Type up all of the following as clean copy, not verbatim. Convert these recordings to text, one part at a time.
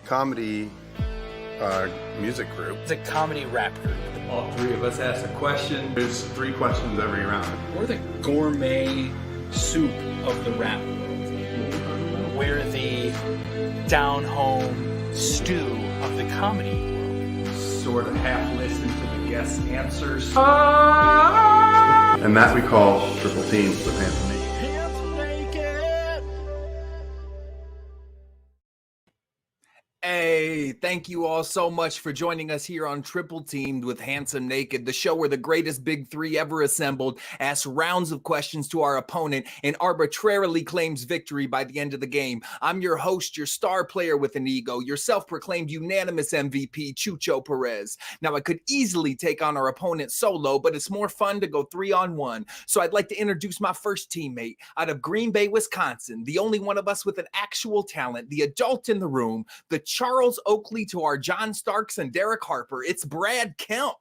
comedy music group. It's a comedy rap group. All three of us ask a question. There's 3 questions every round. We're the gourmet soup of the rap world. We're the down-home stew of the comedy world. Sort of half listen to the guest answers. And that we call Triple Teams with Anthony. Hey, thank you all so much for joining us here on Triple Teamed with Handsome Naked, the show where the greatest big three ever assembled asks rounds of questions to our opponent and arbitrarily claims victory by the end of the game. I'm your host, your star player with an ego, your self-proclaimed unanimous MVP, Chucho Pérez. Now, I could easily take on our opponent solo, but it's more fun to go 3-on-1. So I'd like to introduce my first teammate out of Green Bay, Wisconsin, the only one of us with an actual talent, the adult in the room, the Charles Oakley to our John Starks and Derek Harper. It's Brad Kemp.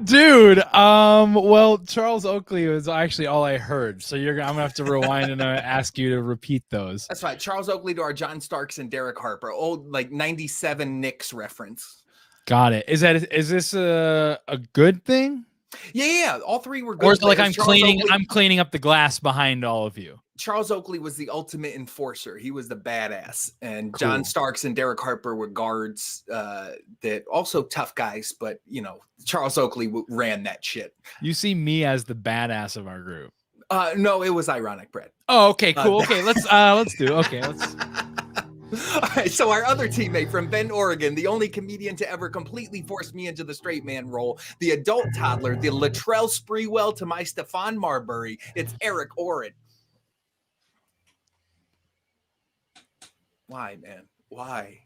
Dude, well, Charles Oakley was actually all I heard. So I'm gonna have to rewind and ask you to repeat those. That's right. Charles Oakley to our John Starks and Derek Harper. Old like 97 Knicks reference. Got it. Is this a good thing? Yeah. All three were good. Or is it like I'm I'm cleaning up the glass behind all of you? Charles Oakley was the ultimate enforcer. He was the badass. And Cool. John Starks and Derek Harper were guards that also tough guys. But, you know, Charles Oakley ran that shit. You see me as the badass of our group. No, it was ironic, Brett. Oh, okay, cool. Okay, let's do. Okay, let's. All right, so our other teammate from Bend, Oregon, the only comedian to ever completely force me into the straight man role, the adult toddler, the Latrell Sprewell to my Stephon Marbury. It's Eric Oren. Why, man? Why?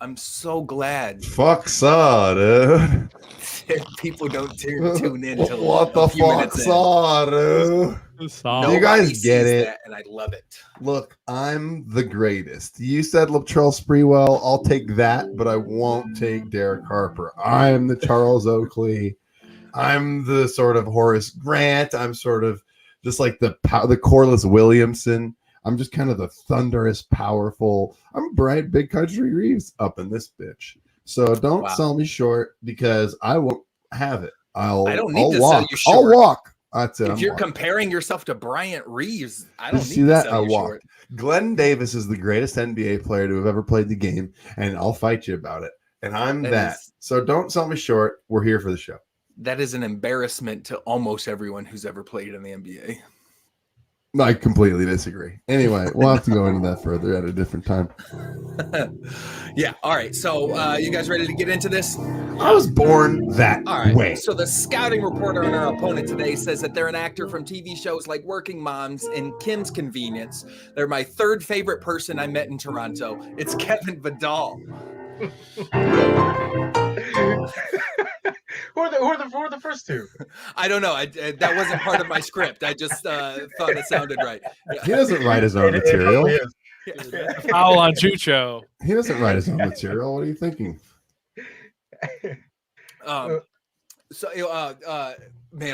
I'm so glad Fuck saw, dude. people don't tune in till What the fuck saw, dude? You guys get it. And I love it. Look, I'm the greatest. You said Latrell Sprewell. I'll take that, but I won't take Derek Harper. I'm the Charles Oakley. I'm the sort of Horace Grant. I'm sort of just like the Corliss Williamson. I'm just kind of the thunderous, powerful. I'm Bright Big Country Reeves up in this bitch. So don't sell me short because I won't have it. I don't need to walk. sell you short. I'll walk. That's it. If you're comparing yourself to Bryant Reeves, I don't need see to that. sell I you walk. short. Glenn Davis is the greatest NBA player to have ever played the game, and I'll fight you about it. And I'm that. So don't sell me short. We're here for the show. That is an embarrassment to almost everyone who's ever played in the NBA. I completely disagree. Anyway, we'll have to go into that further at a different time. Yeah. All right. So you guys ready to get into this? I was born that All right. way. So the scouting reporter on our opponent today says that they're an actor from TV shows like Working Moms and Kim's Convenience. They're my third favorite person I met in Toronto. It's Kevin Vidal. Who are the first two? I don't know. That wasn't part of my script. I just thought it sounded right. He doesn't write his own material. Foul on Chucho. He doesn't write his own material. What are you thinking? Man,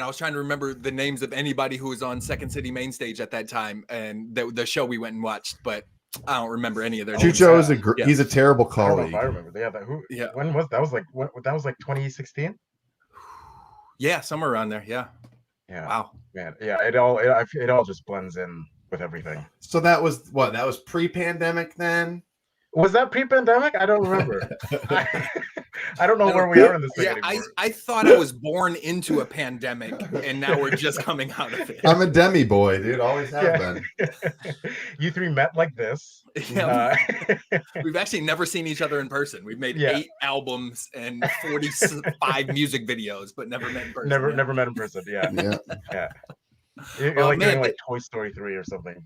I was trying to remember the names of anybody who was on Second City Main Stage at that time and the show we went and watched, but I don't remember any of their names. Chucho is he's a terrible I don't know colleague. if I remember. When was that? Was like that was like 2016. Yeah, somewhere around there. Yeah. Wow. Man. Yeah. It all just blends in with everything. So that was what? That was pre-pandemic then? Was that pre-pandemic? I don't remember. I don't know where we are in this thing anymore. I thought I was born into a pandemic, and now we're just coming out of it. I'm a demi boy, dude. Always have been. You three met like this. Yeah. We've actually never seen each other in person. We've made 8 albums and 45 music videos, but never met in person. Never met in person. Yeah. You're doing like Toy Story 3 or something.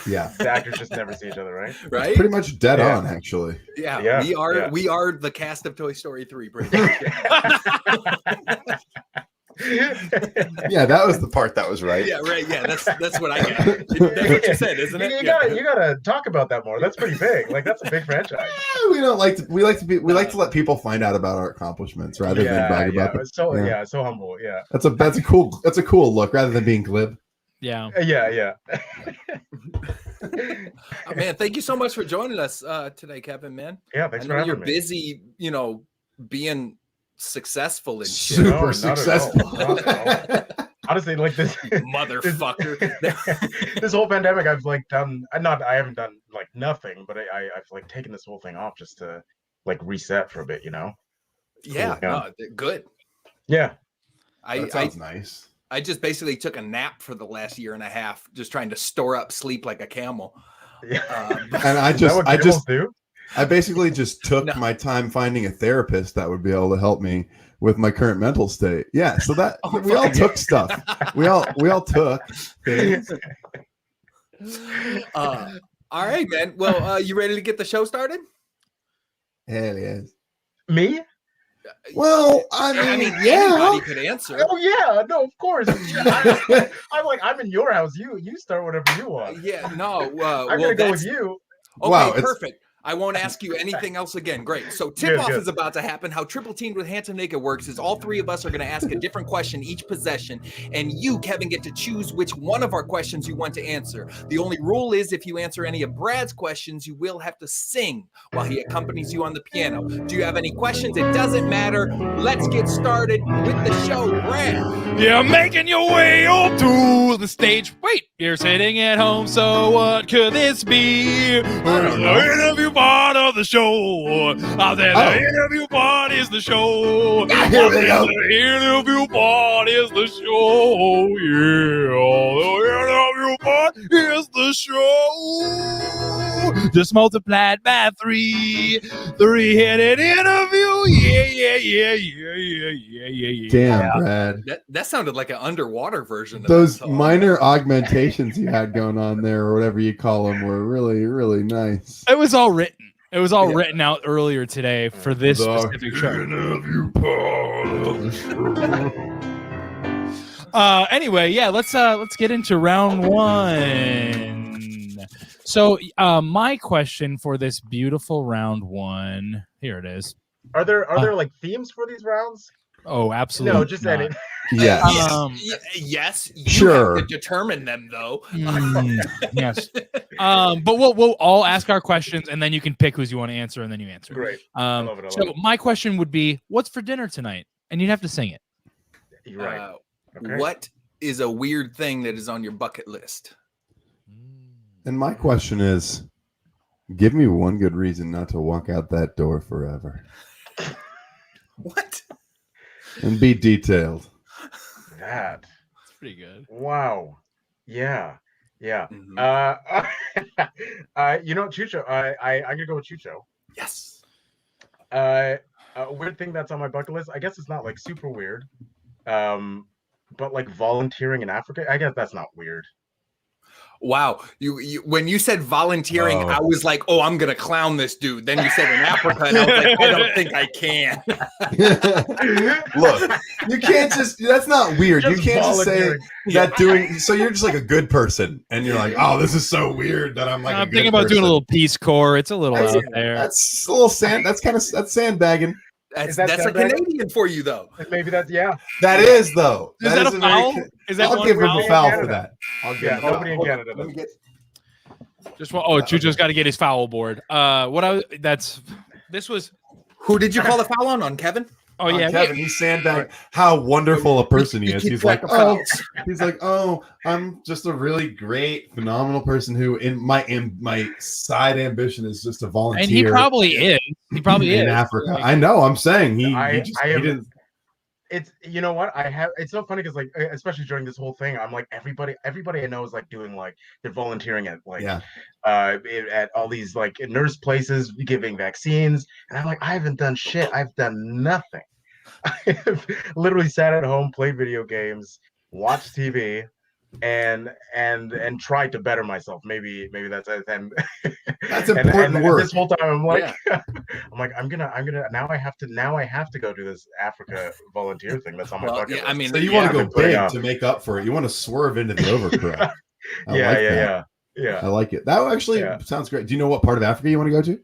Yeah. The actors just never see each other, right? Right. It's pretty much dead on, actually. Yeah. We are the cast of Toy Story 3. Pretty much. Yeah, that was the part that was right. Yeah, right. Yeah, that's what I get. That's what you said, isn't it? You gotta talk about that more. That's pretty big. Like that's a big franchise. We like to let people find out about our accomplishments rather than brag about them. So humble. Yeah. That's a cool look rather than being glib. Yeah. Yeah. Oh, man, thank you so much for joining us today, Kevin, man. Yeah, thanks I for know having you're me. busy, being successful and shit. Super No, not at all. successful. Not at Honestly, like this Motherfucker. this whole pandemic, I've like done. I haven't done like nothing, but I've like taken this whole thing off just to like reset for a bit, you know. Yeah, Cool. no, good. Yeah. That sounds nice. I just basically took a nap for the last year and a half, just trying to store up sleep like a camel. Yeah. And I basically just took No. my time finding a therapist that would be able to help me with my current mental state. Yeah, so that we all took stuff. We all took things. All right, man. Well, you ready to get the show started? Hell yes. Me? Well, I mean, yeah. Anybody could answer. Oh yeah, no, of course. I'm in your house. You start whatever you want. Yeah, no. I'm gonna go with you. Okay, Wow, it's- perfect. I won't ask you anything else again. Great. So Good, tip-off good. is about to happen. How Triple Teamed with Handsome Naked works is all three of us are going to ask a different question each possession, and you, Kevin, get to choose which one of our questions you want to answer. The only rule is if you answer any of Brad's questions, you will have to sing while he accompanies you on the piano. Do you have any questions? It doesn't matter. Let's get started with the show, Brad. You're making your way up to the stage. Wait, you're sitting at home, so what could this be? The interview part of the show. I said the interview part is the show. Here we go. The interview part is the show. Yeah, the interview part is the show. Just multiplied by 3. 3-headed interview. Yeah. Damn, Brad. That sounded like an underwater version of Those that song. minor augmentations you had going on there, or whatever you call them, were really, really nice. It was all written. It was all written out earlier today for this specific show. Anyway, yeah, let's get into round 1. So, my question for this beautiful round 1, here it is. Are there like themes for these rounds? Oh, absolutely. No, just not. any. Yes. Yes, you Sure. have to determine them though. Yes. But we'll all ask our questions, and then you can pick who's you want to answer, and then you answer. Great. I love it. So my question would be, what's for dinner tonight? And you'd have to sing it. You're right. Okay. What is a weird thing that is on your bucket list? And my question is, give me one good reason not to walk out that door forever. What? And be detailed. That. That's pretty good. Wow. Yeah. Mhm. Chucho. I'm gonna go with Chucho. Yes. A weird thing that's on my bucket list. I guess it's not like super weird. But like volunteering in Africa, I guess that's not weird. Wow. You when you said volunteering, Oh. I was like, oh, I'm gonna clown this dude. Then you said in Africa, and I was like, I don't think I can. Look, you can't that's not weird. You Just can't just say volunteering. that so you're just like a good person, and you're like, oh, this is so weird that I'm like I'm thinking about doing a little Peace Corps. It's a little out there. That's a little that's sandbagging. That's that a sandbag? Canadian for you though. Maybe that's That is though. Is that a very foul? Is that I'll one give him foul? a foul Canada. for that. I'll give Yeah, him a nobody in foul. Canada Let me does. get- Just Chucho's got to get his foul board. This was. Who did you call the foul on Kevin? Oh yeah, Kevin, he's sandbagging how wonderful a person he is. keep He's like, track of oh, fouls. he's like, oh, I'm just a really great, phenomenal person who, in my side ambition is just to volunteer. and he probably is. He probably in is. Africa. Like, I know. I'm saying he I am- didn't. It's you know what it's so funny because like especially during this whole thing I'm like everybody I know is like doing like they're volunteering at like Yeah. at all these like nurse places giving vaccines and I'm like I haven't done shit. I've done nothing. I've literally sat at home, played video games, watched TV, and tried to better myself. Maybe that's and That's important and work. this whole time I'm like I'm gonna now I have to go do this Africa volunteer thing that's on my Well, bucket yeah, list. I mean, So you want to I've go been putting big up. to make up for it. You want to swerve into the overcorrect. I Yeah, like that. yeah. I like it. That actually Yeah. sounds great. Do you know what part of Africa you want to go to?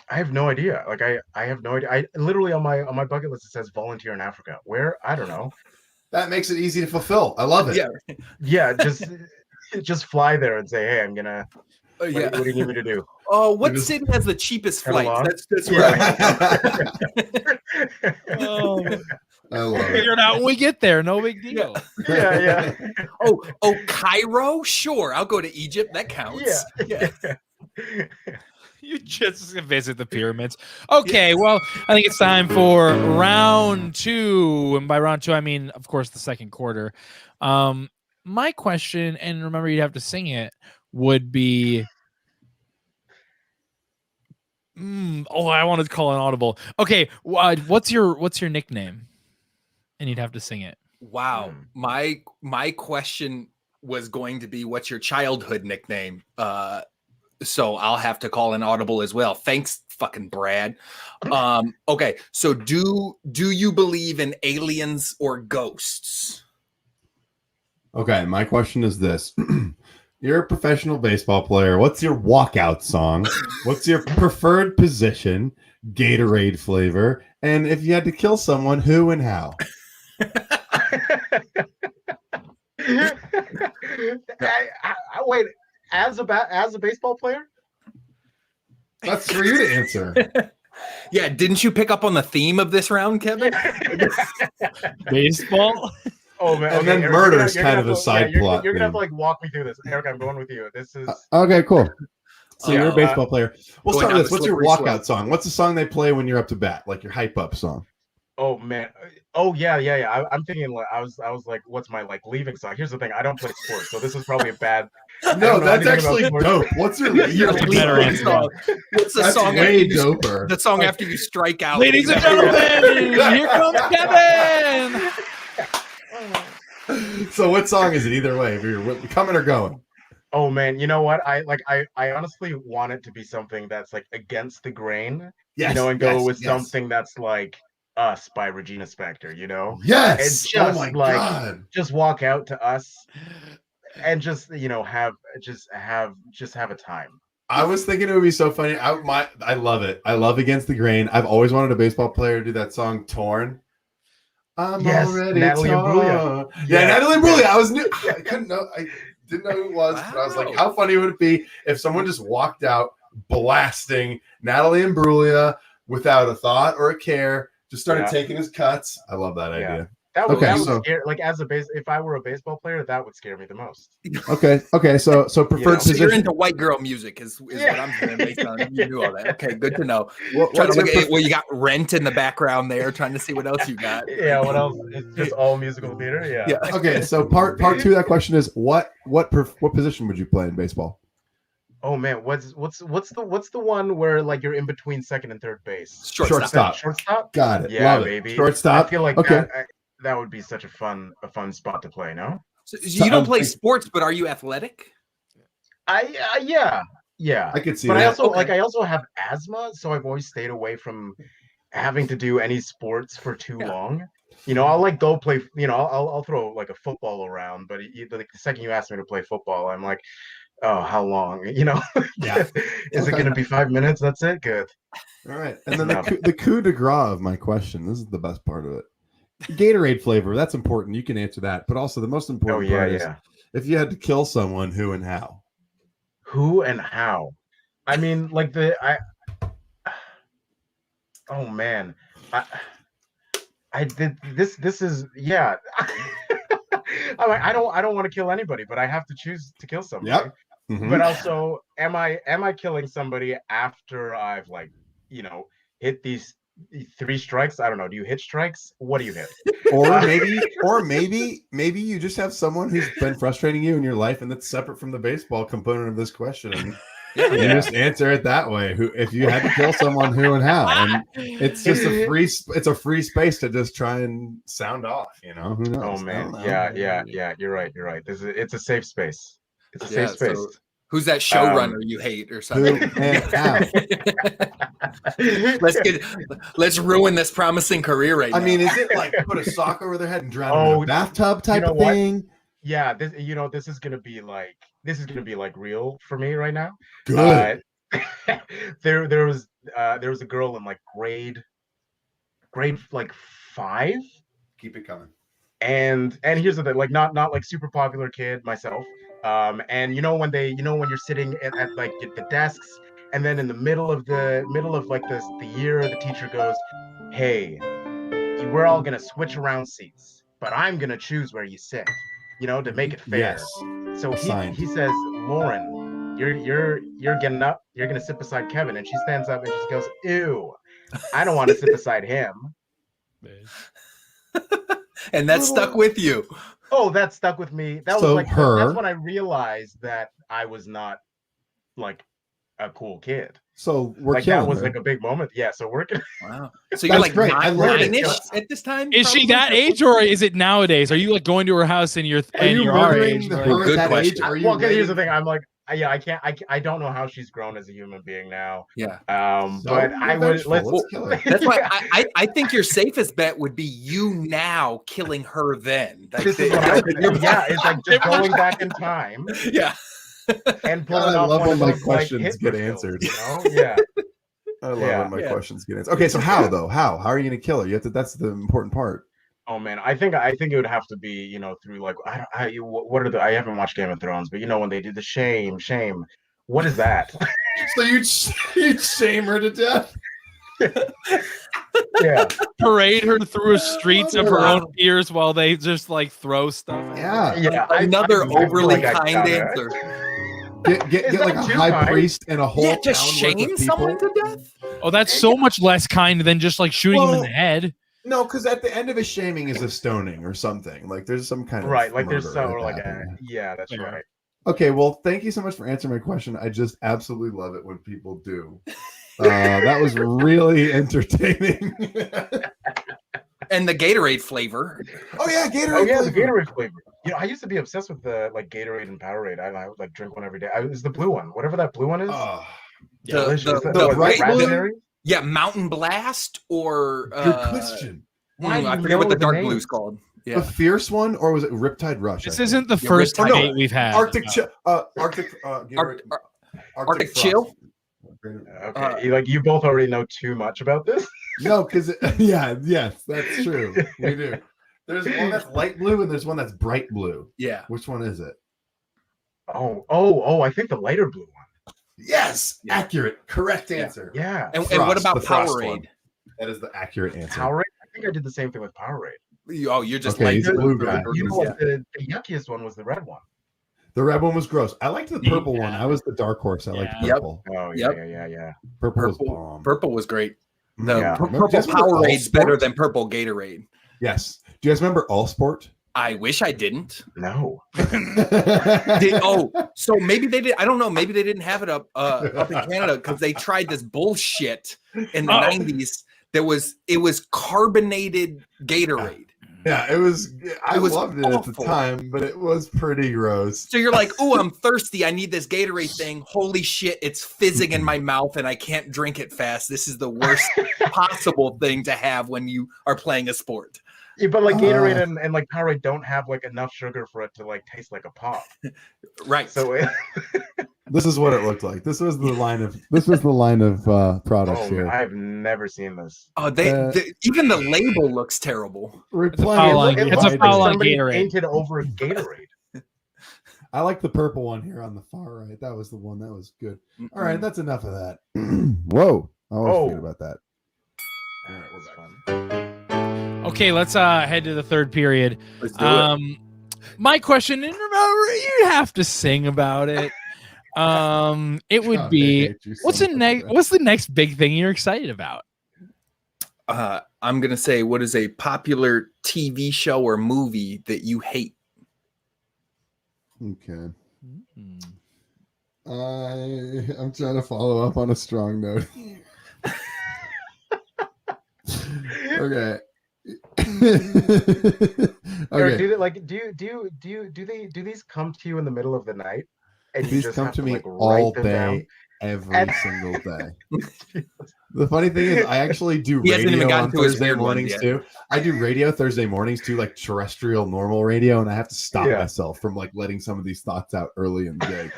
I have no idea. Like I have no idea. I literally on my bucket list it says volunteer in Africa. Where? I don't know. That makes it easy to fulfill. I love it. Yeah. Yeah, just just fly there and say, hey, I'm gonna. What do you need me to do? Oh, what It was- city has the cheapest Cut flights? along? That's where Oh, I love it. figure it out when we get there. No big deal. yeah. Oh, Cairo? Sure, I'll go to Egypt. That counts. Yeah. You just visit the pyramids. Okay, well, I think it's time for round 2. And by round 2, I mean, of course, the second quarter. My question, and remember, you'd have to sing it, would be. I wanted to call an audible. Okay, what's your nickname? And you'd have to sing it. Wow. My question was going to be, what's your childhood nickname? So I'll have to call an audible as well. Thanks, fucking Brad. Okay, so do you believe in aliens or ghosts? Okay, my question is this. You're a professional baseball player. What's your walkout song? What's your preferred position? Gatorade flavor? And if you had to kill someone, who and how? Wait, as a baseball player? That's for you to answer. Yeah, didn't you pick up on the theme of this round, Kevin? Baseball? Oh man! And then Eric, murder's you're kind gonna of a side plot. You're gonna have to thing. like walk me through this, Eric. I'm going with you. This is Okay, cool. So Yeah, you're a baseball player. We'll going start down with this. the What's your slippery walkout song? What's the song they play when you're up to bat? Like your hype up song? Oh man! Oh yeah. I'm thinking like I was like, what's my like leaving song? Here's the thing: I don't play sports, so this is probably a bad. I No, don't know that's anything about actually sports. dope. What's your Your Better lead answer. song. What's the That's song way after you, doper. the song after you strike out? Ladies and gentlemen, here comes Kevin. So what song is it? Either way, if you're coming or going. Oh man, you know what? I honestly want it to be something that's like against the grain, Yes, you know, and go yes, with yes. something that's like Us by Regina Spektor, you know? Yes. It's Oh just my like god. just walk out to Us and just, you know, have a time. I was thinking it would be so funny. I love it. I love Against the Grain. I've always wanted a baseball player to do that song "Torn." I'm Yes, already Natalie torn. Imbruglia. Yeah, Yeah. Natalie Imbruglia. I couldn't know. I didn't know who it was, but I was like, Wow. how funny would it be if someone just walked out blasting Natalie Imbruglia without a thought or a care, just started Yeah. taking his cuts. I love that Yeah. idea. That would, Okay, that would so- scare like if I were a baseball player, that would scare me the most. Okay. So preferred know, So you're position. into white girl music is what I'm hearing based on you knew all that. Okay, good to know. What- Trying what's to look your at well, you got Rent in the background there, trying to see what else you got. Yeah, what else? It's just all musical theater. Yeah. Yeah. Okay, so part 2 of that question is what position would you play in baseball? Oh man, what's the one where like you're in between second and third base? Shortstop. Shortstop? Got it. Yeah, Love baby. it. Shortstop. I feel like Okay. that would be such a fun spot to play. No, So you don't play I- sports, but are you athletic? yeah. I could see But that. I also have asthma, so I've always stayed away from having to do any sports for too Yeah. long. You know, I'll like go play. You know, I'll throw like a football around, but like the second you ask me to play football, I'm like, oh, how long? You know, Yeah. Is it going to be 5 minutes? That's it. Good. All right. And then the coup de grace of my question. This is the best part of it. Gatorade flavor. That's important. You can answer that. But also the most Oh important yeah, part is yeah. if you had to kill someone, who and how? Who and how? I mean, like oh man, I did this. This is yeah. I don't want to kill anybody, but I have to choose to kill somebody. Yep. Mhm. But also, am I killing somebody after I've like, you know, hit these 3 strikes? I don't know. Do you hit strikes? What do you hit? Or maybe you just have someone who's been frustrating you in your life, and that's separate from the baseball component of this question. And you just answer it that way. Who, if you had to kill someone, who and how? And it's just a free space to just try and sound off. You know? Who knows? Oh I man, don't know. yeah. You're right. It's a safe space. It's a safe space. So who's that showrunner you hate or Who something? and how? Oh, Let's ruin this promising career right now. I mean, is it like put a sock over their head and drown them in a bathtub type know of what? thing? Yeah, this is gonna be like real for me right now. Good. There was a girl in like grade like 5. Keep it coming. And here's the thing, like not like super popular kid myself. And when you're sitting at like the desks, and then in the middle of like the year, the teacher goes, "Hey, we're all gonna switch around seats, but I'm gonna choose where you sit, to make it fair." Yes. So Assigned. he says, "Lauren, you're getting up. You're gonna sit beside Kevin." And she stands up and she goes, "Ew, I don't want to sit beside him." And that stuck with you. Oh, that stuck with me. That So was like her- that's when I realized that I was not like a cool kid. So we're Like killing that was her. like a big moment. Yeah. So we're gonna. Wow. So you're That's like great. I love it. 9-ish at this time? Is she probably? that age, or is it nowadays? Are you like going to her house and you're Are you our murdering age? the Like- her Good at that question. age? Are you Well, okay, here's the waiting- thing. I'm like, yeah, I don't know how she's grown as a human being now. Yeah. So But I would vengeful. Let's kill her. That's why I think your safest bet would be you now killing her then. Like, This is what I would. Yeah, it's like just going back in time yeah. and God, pulling I off love one when of my those questions like, get Hitler answered. kills, Yeah. I love Yeah. when my Yeah. questions get answered. Okay, so how though? How are you going to kill her? You have to. That's the important part. Oh man, I think it would have to be, through like what are I haven't watched Game of Thrones, but when they do the shame, what is that? So you'd shame her to death. Yeah, Parade her through the streets of her own peers while they just like throw stuff at her? Yeah. yeah. Another I feel overly like I kind gotta- answer. Get Is like that a too high kind? priest and a whole Yeah, just town worth shame of people. someone to death? Oh, that's so much less kind than just like shooting him in Well, the head. No, because at the end of a shaming is a stoning or something. Like there's some kind of Right, like there's murder so like happening. that's Yeah. right. Okay, well, thank you so much for answering my question. I just absolutely love it when people do. That was really entertaining. And the Gatorade flavor. Oh yeah, Gatorade. Oh yeah, the flavor. Gatorade flavor. I used to be obsessed with the like Gatorade and Powerade. I would like drink one every day. It's the blue one, whatever that blue one is. Oh, Delicious. the What, bright blue? raspberry? Yeah, Mountain Blast or good question. Why do I you forget what know the the dark names? blue's called. The Yeah. fierce one, or was it Riptide Rush? This I think? isn't the Yeah, first Riptide. debate we've had. Arctic Chill. Gatorade- Arctic Frost. Chill? Okay, you both already know too much about this. No, because yes, that's true. We do. There's one that's light blue and there's one that's bright blue. Yeah. Which one is it? Oh, I think the lighter blue one. Yes, accurate, correct answer. Yeah. And what Frost, about the Frost one. Powerade? That is the accurate answer. Powerade? I think I did the same thing with Powerade. Oh, you're just Okay, like he's a blue guy. Yeah. The yuckiest one was the red one. The red one was gross. I liked the purple one. Yeah. I was the dark horse. I liked Yeah. Yep. purple. Oh, Yep. yeah. Purple was bomb. Purple was great. The Yeah. purple Do you guys remember Powerade's Allsport? better than purple Gatorade. Yes. Do you guys remember Allsport? I wish I didn't. No. So maybe they did. I don't know. Maybe they didn't have it up in Canada because they tried this bullshit in the 90s. It was carbonated Gatorade. Yeah, it was. I It was loved it at the awful. time, but it was pretty gross. So you're like, oh, I'm thirsty. I need this Gatorade thing. Holy shit, it's fizzing in my mouth and I can't drink it fast. This is the worst possible thing to have when you are playing a sport. Yeah, but like Gatorade and like Powerade don't have like enough sugar for it to like taste like a pop. Right. So This is what it looked like. This was the line of products here. I've never seen this. Oh, even the label looks terrible. foul line. It It's looks a foul like on somebody Gatorade. painted over Gatorade. I like the purple one here on the far right. That was the one that was good. All right, that's enough of that. Whoa. I always forget about that. All right, was fun. Okay, let's head to the third period. Let's do it. My question, and remember, you have to sing about it. It would God, I be hate you so what's the much next for that. what's the next big thing you're excited about? I'm gonna say, what is a popular TV show or movie that you hate? Okay. I'm trying to follow up on a strong note. Okay. Or do these come to you in the middle of the night? And you These just come have to me like, all write them day, down? every single day. The funny thing is, I actually do He hasn't even radio gotten on to his Thursday weird ones mornings yet. too. I do radio Thursday mornings too, like terrestrial normal radio, and I have to stop Yeah. myself from like letting some of these thoughts out early in the day.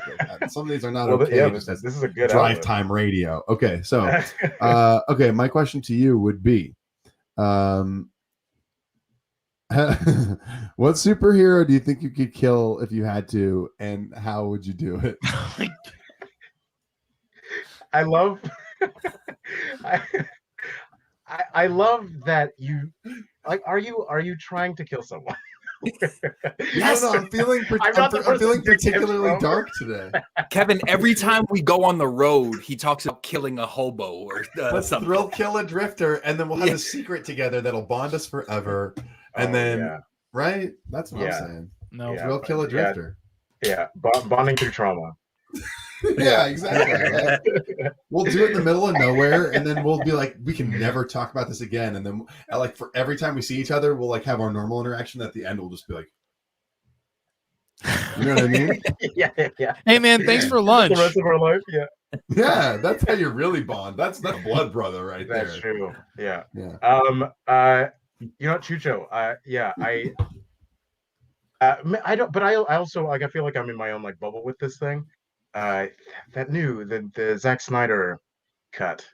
Some of these are not Well, okay. yeah, just this as is a good drive outlet. time radio. Okay, so okay, my question to you would be, What superhero do you think you could kill if you had to, and how would you do it? I love I love that you like. Are you trying to kill someone? Yes, no, I'm feeling particularly dark today. Kevin, every time we go on the road, he talks about killing a hobo or Let's something. thrill kill a drifter, and then we'll have a secret together that'll bond us forever. And right? That's what I'm saying. No, thrill kill a drifter. Yeah, bonding through trauma. Yeah, exactly. Right? We'll do it in the middle of nowhere, and then we'll be like, we can never talk about this again. And then, like, for every time we see each other, we'll like have our normal interaction. At the end, we'll just be like, you know what I mean? Yeah. hey man, thanks for lunch. The rest of our life, yeah. Yeah, that's how you really bond. That's blood brother right there. That's true. Yeah. Yeah. You know what, Chucho? I don't, but I also like, I feel like I'm in my own like bubble with this thing. The Zack Snyder cut.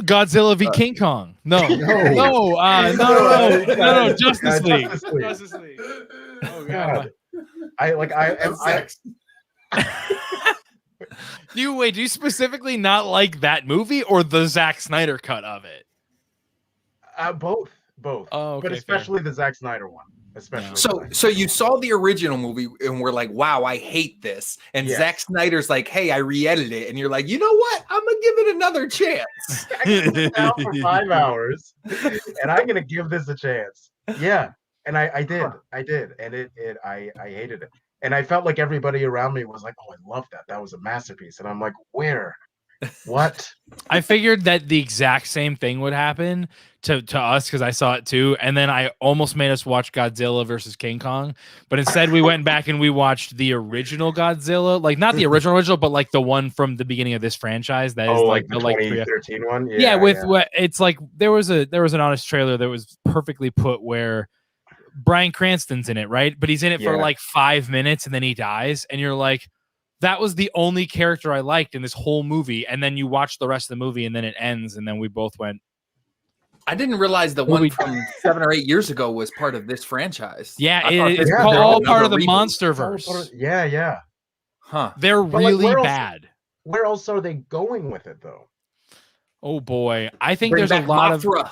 Godzilla v King Kong. No, Justice League. Justice League. Oh god. Do you specifically not like that movie or the Zack Snyder cut of it? Both. Oh, okay, but especially the Zack Snyder one. So you saw the original movie and we're like, wow, I hate this. And Zack Snyder's like, hey, I re-edited it. And you're like, you know what? I'm gonna give it another chance. I can sit down for 5 hours and I'm gonna give this a chance. Yeah. And I did. And I hated it. And I felt like everybody around me was like, oh, I love that. That was a masterpiece. And I'm like, where? What? I figured that the exact same thing would happen to us because I saw it too, and then I almost made us watch Godzilla versus King Kong, but instead we went back and we watched the original Godzilla, like not the original, but like the one from the beginning of this franchise. That is like the 2013 one. What it's like. There was an honest trailer that was perfectly put where Bryan Cranston's in it, right? But he's in it for like 5 minutes and then he dies, and you're like, that was the only character I liked in this whole movie. And then you watch the rest of the movie and then it ends. And then we both went. I didn't realize the one from 7 or 8 years ago was part of this franchise. Yeah, it's all part of the Monsterverse. Yeah. Huh. They're really bad. Where else are they going with it though? Oh boy. I think there's a lot Mothra. of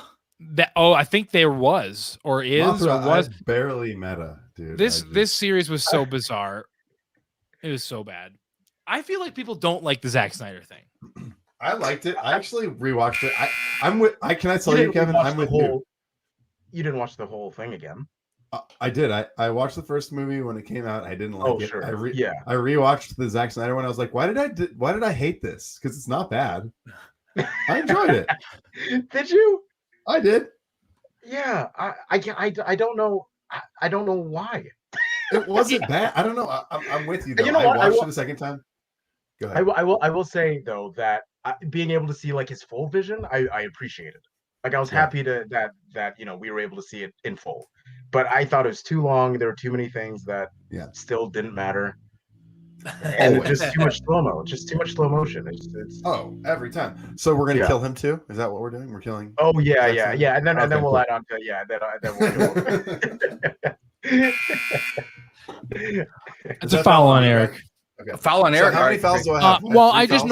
that. Oh, I think there was or is Mothra, or was barely meta, dude. This series was so bizarre. It was so bad. I feel like people don't like the Zack Snyder thing. I liked it. I actually rewatched it. Can I tell you, Kevin? I'm with you. You didn't watch the whole thing again. I did. I watched the first movie when it came out. I didn't like it. Sure. I rewatched the Zack Snyder one. I was like, why did I hate this? Because it's not bad. I enjoyed it. Did you? I did. Yeah. I don't know. I don't know why. It wasn't bad. I don't know. I'm with you though. You know I what? watched it a second time. Go ahead. I will say though that being able to see like his full vision, I appreciated. Like I was happy that we were able to see it in full. But I thought it was too long. There were too many things that still didn't matter. And just too much slow-mo. Just too much slow motion. It's every time. So we're gonna kill him too? Is that what we're doing? We're killing. Oh yeah. And then we'll add on to then we'll It's a foul on Eric. Okay. Foul on Eric. So how many fouls do I have? Well, I just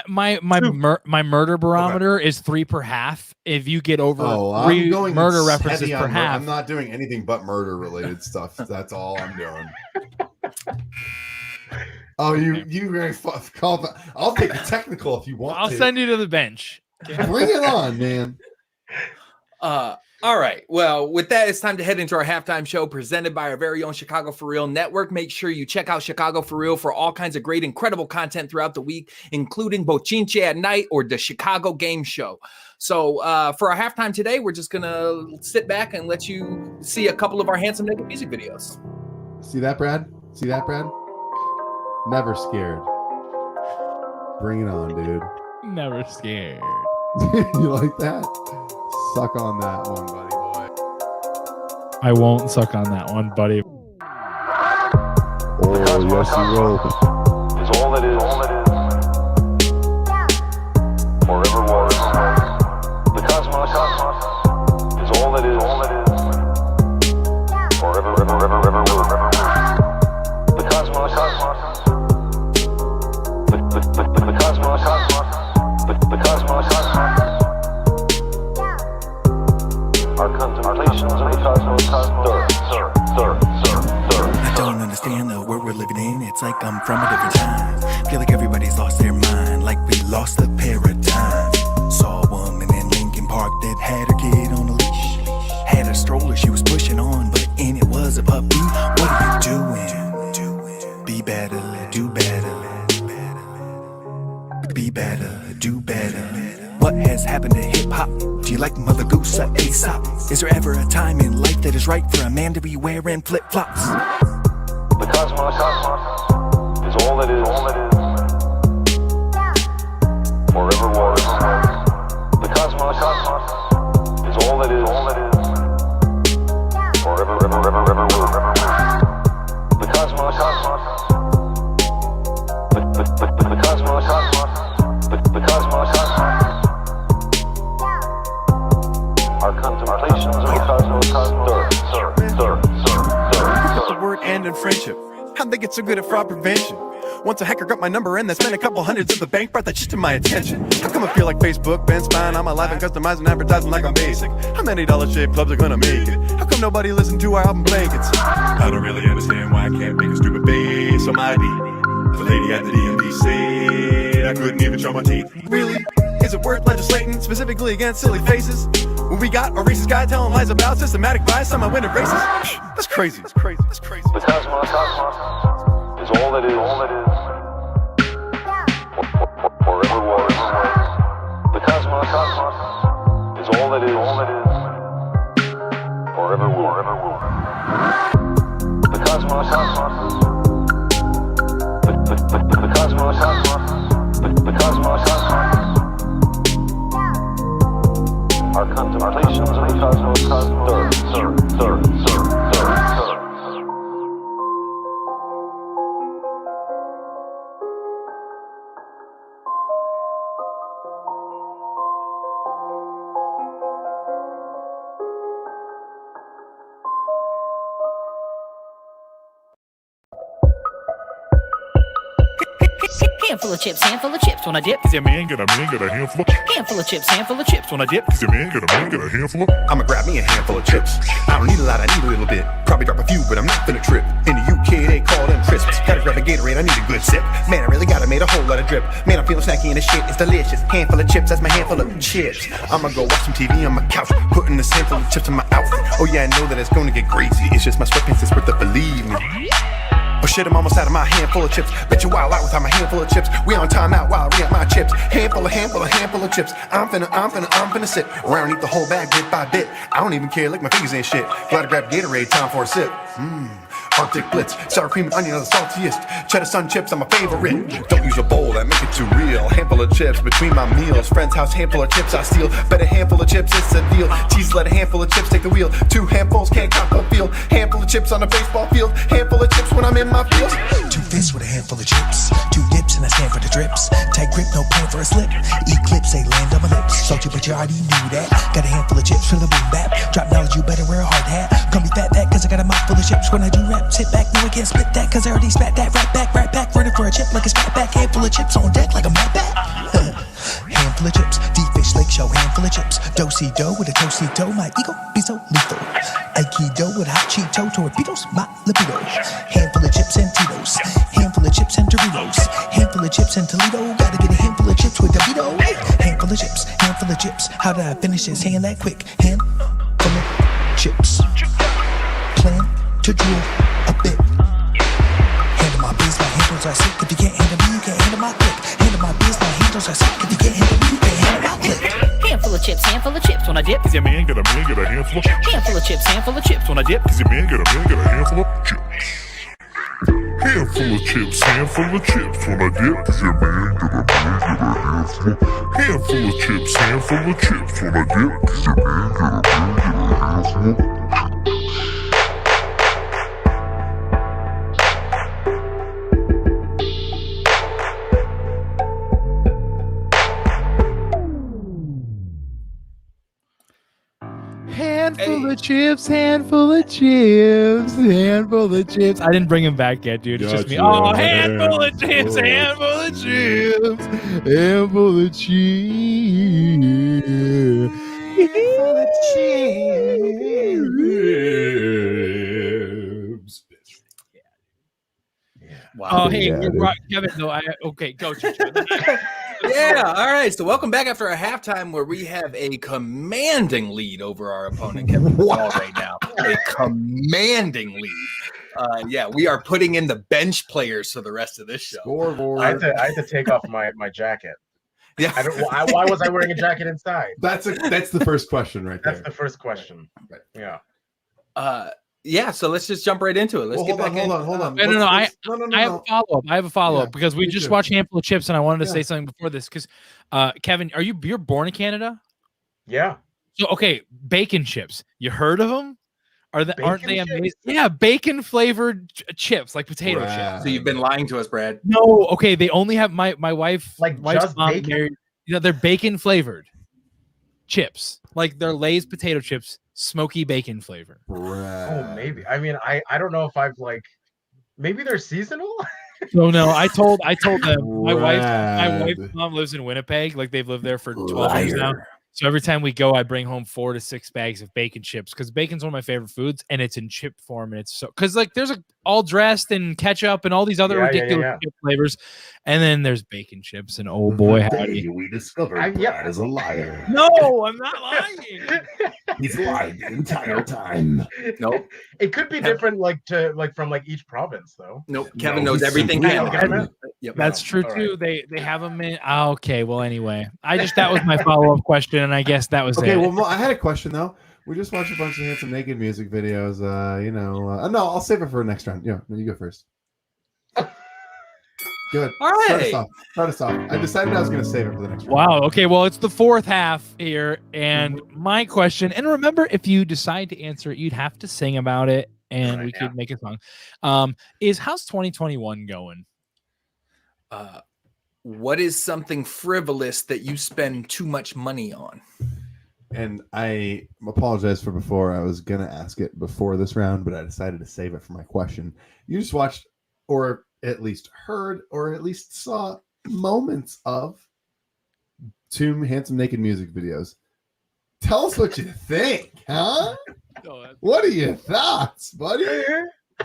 my murder barometer is 3 per half. If you get over 3 murder references per half, I'm not doing anything but murder related stuff. That's all I'm doing. Oh, you call? I'll take a technical if you want. I'll send you to the bench. Bring it on, man. All right. Well, with that, it's time to head into our halftime show presented by our very own Chicago For Real network. Make sure you check out Chicago For Real for all kinds of great, incredible content throughout the week, including Bochinche at Night or the Chicago Game Show. So for our halftime today, we're just going to sit back and let you see a couple of our Handsome Naked music videos. See that, Brad? Never scared. Bring it on, dude. Never scared. You like that? Suck on that one, buddy boy. I won't suck on that one, buddy. Oh, yes, you will. Is all that is, or ever was. The cosmos Our contemplations of the cosmos stir. I don't understand the world we're living in. It's like I'm from a different time. Feel like everybody's lost their mind, like we lost the paradigm. Saw a woman in Lincoln Park that had her kid on a leash. Had a stroller she was pushing on, but in it was a puppy. What are you doing? Be better, do better. Be better, do better. What has happened to hip-hop? Do you like Mother Goose or Aesop? Is there ever a time in life that is right for a man to be wearing flip-flops? The cosmos is all it is. Forever was. The cosmos is all it is. Forever will. The cosmos. The cosmos. The cosmos. Our contemplations of the cosmos stir. The word and in friendship. How'd they get so good at fraud prevention? Once a hacker got my number and they spent a couple hundreds at the bank, brought that shit to my attention. How come I feel like Facebook, Ben spying on my life and customizing advertising like I'm basic? How many dollar-shaped clubs are gonna make it? How come nobody listened to our album Blankets? I don't really understand why I can't make a stupid face on my ID. The lady at the DMV said I couldn't even show my teeth. Really? Is it worth legislating specifically against silly faces? When we got a racist guy telling lies about systematic bias on my winning races? That's crazy. The cosmos is all it is. Forever was. The cosmos is all it is. Forever will. The cosmos. The cosmos. The cosmos. Our contemplations of the cosmos stir. Handful of chips when I dip. Cause your man got a handful of Handful of chips when I dip. Cause your man got a handful of I'ma grab me a handful of chips. I don't need a lot, I need a little bit. Probably drop a few, but I'm not finna trip. In the UK, they call them crisps. Gotta grab a Gatorade, I need a good sip. Man, I really gotta made a whole lot of drip. Man, I'm feeling snacky and the shit is delicious. Handful of chips, that's my handful of chips. I'ma go watch some TV on my couch, putting this handful of chips in my outfit. Oh yeah, I know that it's gonna get crazy. It's just my sweatpants is worth it, believe me. Oh shit, I'm almost out of my handful of chips. Bet you wild out without my handful of chips. We on time out while I re-up my chips. Handful of chips. I'm finna sit around and eat the whole bag bit by bit. I don't even care, lick my fingers ain't shit. Glad I grabbed Gatorade, time for a sip. Arctic Blitz, sour cream and onion are the saltiest. Cheddar Sun chips are my favorite. Don't use a bowl, that make it too real. Handful of chips between my meals. Friend's house, handful of chips I steal. Bet a handful of chips, it's a deal. Cheese, let a handful of chips take the wheel. 2 handfuls, can't cop a field. Handful of chips on a baseball field. Handful of chips when I'm in my field. 2 fists with a handful of chips. 2 dips and I stand for the drips. Tight grip, no plan for a slip. Eclipse, they land on my lips. Salty, but you already knew that. Got a handful of chips for the boom bap. Drop knowledge, you better wear a hard hat. Call me fat back, cause I got a mouth full of chips. When I do rap, sit back, no I can't spit that, cause I already spat that. Right back, running for a chip like a spat back. Handful of chips on deck like a mad bat. Handful of chips, deep fish lake show. Handful of chips, do-si-do with a toasty toe. My ego be so lethal. Aikido with hot Cheeto torpedoes, my libido. Handful of chips and Tito's. Handful of chips and Doritos. Handful of chips and Toledo. Gotta get a handful of chips with Davito. Handful of chips. How did I finish this hand that quick? Handful of chips. Plan to drill a bit. Handle my biz, my handles are sick. If you can't handle me, you can't handle my click. Handle my biz, my handles are sick. If you can't handle me, you can't handle my click. Handful of chips when I dip. Cause your man got a handful of Handful of chips when I dip. Cause your man got a handful of chips. Handful of chips when I dip. Cause your man got a handful. Handful of chips when I dip. Cause your man got a handful. Handful of chips. I didn't bring him back yet, dude. It's just me. Oh, handful of chips. Handful of chips. Handful of chips. Wow. Oh, hey, Yeah, dude. Kevin. No, okay, go, Chucho. Yeah. All right. So welcome back after a halftime where we have a commanding lead over our opponent, Kevin Vidal, right now. A commanding lead. Yeah, we are putting in the bench players for the rest of this show. Scoreboard. I had to take off my jacket. Yeah. Why was I wearing a jacket inside? That's the first question right there. That's the first question. Yeah. Yeah, so let's just jump right into it. Let's get back in. Hold on. No, I have a follow-up. Yeah, because we just watched Handful of Chips, and I wanted to say something before this. Because, Kevin, you're born in Canada? Yeah. So, okay, bacon chips. You heard of them? Aren't they Bacon amazing? chips? Yeah, bacon flavored chips, like potato chips. So you've been lying to us, Brad. No, okay, they only have my wife's just mom bacon? married- they're bacon flavored chips, like they're Lay's potato chips, smoky bacon flavor. Oh, maybe. I mean, I don't know if I've maybe they're seasonal. So no, I told them my Rad. wife's mom lives in Winnipeg, like they've lived there for 12 years now. So every time we go, I bring home 4 to 6 bags of bacon chips because bacon's one of my favorite foods, and it's in chip form, and it's so because there's all dressed in ketchup and all these other ridiculous chip flavors, and then there's bacon chips, and oh boy, howdy. We discovered Brad is a liar. No, I'm not lying. He's lied the entire time. Nope. It could be different, from each province, though. Nope. Kevin No, knows he's everything. simply Canada. lying. That's true All too. They have them in. Okay, well, anyway, that was my follow-up question, and I guess that was Okay, it. well, I had a question though. We just watched a bunch of Handsome Naked music videos. No, I'll save it for next round. Yeah, no, you go first. Good. All right. Start us off. I decided I was going to save it for the next round. Wow. Okay. Well, it's the fourth half here, and my question. And remember, if you decide to answer it, you'd have to sing about it, and we could make a song. Is how's 2021 going? What is something frivolous that you spend too much money on? And I apologize for before. I was going to ask it before this round, but I decided to save it for my question. You just watched, or at least heard, or at least saw moments of 2 Handsome Naked music videos. Tell us what you think, huh? What are your thoughts, buddy?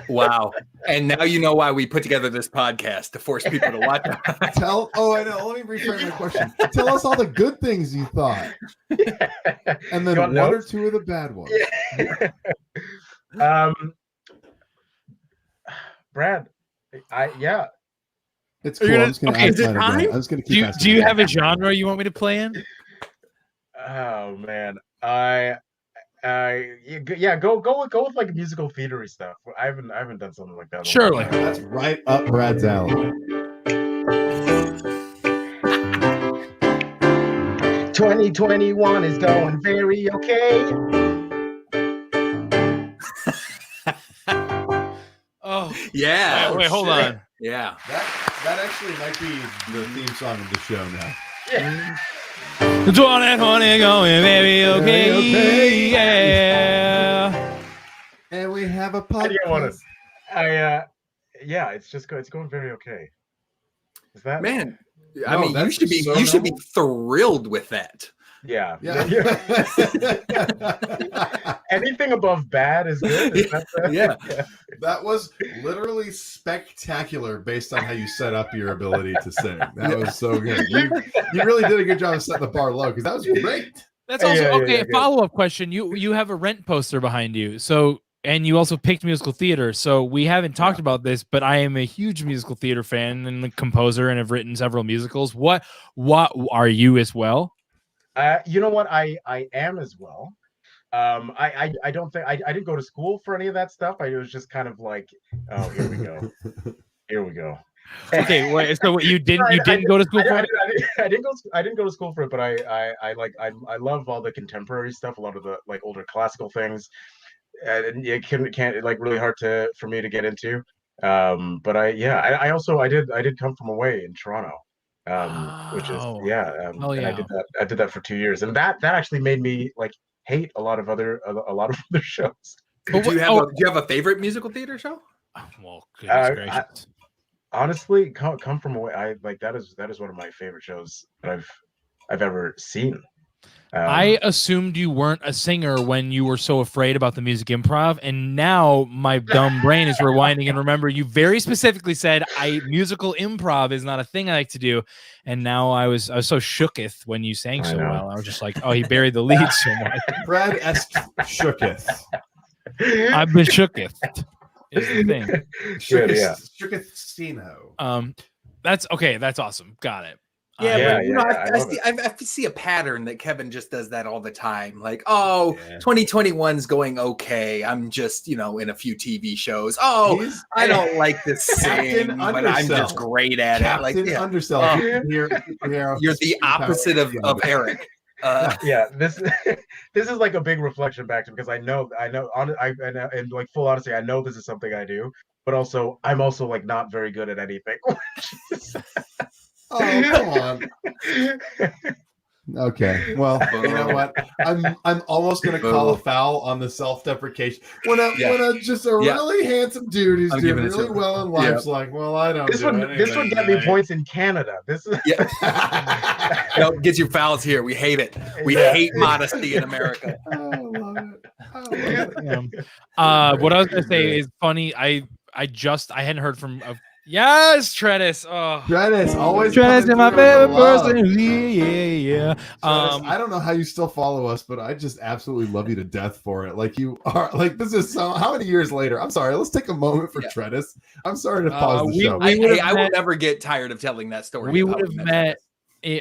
Wow. And now you know why we put together this podcast, to force people to watch it. I know. Let me rephrase my question. Tell us all the good things you thought. And then one or 2 of the bad ones. Brad, It's cool. I'm just gonna okay, ask mine again. I'm just gonna keep asking. Do you have a genre you want me to play in? Oh man, go with like musical theatery stuff. I haven't done something like that. Surely. That's right up Brad's alley. 2021 is going very okay. Oh yeah. Wait, hold on. Yeah. That actually might be the theme song of the show now. Yeah. 2020 going very okay. Yeah. And we have a I didn't want podcast. to. It's going very okay. Is that Man, No, I mean, you should be thrilled with that. Yeah. Yeah. Anything above bad is good. Is that the- Yeah. That was literally spectacular based on how you set up your ability to sing. That was so good. You really did a good job of setting the bar low because that was great. That's also okay. Yeah, Follow-up question. You have a Rent poster behind you. So, and you also picked musical theater. So we haven't talked about this, but I am a huge musical theater fan and a composer and have written several musicals. What are you as well? You know what? I am as well. I don't think I didn't go to school for any of that stuff. It was just kind of like, oh, here we go. Here we go. Okay, wait. So you didn't go to school for it? I didn't go to school for it, but I love all the contemporary stuff, a lot of the like older classical things. And it can't like really hard for me to get into. But I did come from away in Toronto. Which is Oh, and yeah. I did that for 2 years, and that actually made me like hate a lot of other shows. Do you have a favorite musical theater show? Well, goodness gracious. Honestly, come from away. I like that is one of my favorite shows that I've ever seen. I assumed you weren't a singer when you were so afraid about the music improv, and now my dumb brain is rewinding and remember you very specifically said musical improv is not a thing I like to do, and now I was so shooketh when you sang so well. I was just like, oh, he buried the lead so much. Brad shooketh. I've been shooketh. Is the thing. Shooketh. That's okay. That's awesome. Got it. Yeah, I see a pattern that Kevin just does that all the time. Like, 2021's going okay. I'm just, in a few TV shows. I don't like this sing, but I'm just great at it. Like, Undersell. You're the opposite of Eric. This is like a big reflection back to him because I know, and like full honesty, I know this is something I do, but also I'm also like not very good at anything. Oh, come on. Okay. Well, you know what? I'm almost gonna call a foul on the self-deprecation. When a really handsome dude who's doing really well in life's like, well, I don't. This would get me points in Canada. This is gets you fouls here. We hate it. We hate modesty in America. I love it. What I was gonna say is funny. I hadn't heard from. Yes, Tretis. Oh, Tretis, always. Tretis is my favorite person. Yeah. Tretis, I don't know how you still follow us, but I just absolutely love you to death for it. Like you are. Like this is so. How many years later? I'm sorry. Let's take a moment for Tretis. I'm sorry to pause the show. I will never get tired of telling that story. We would have met.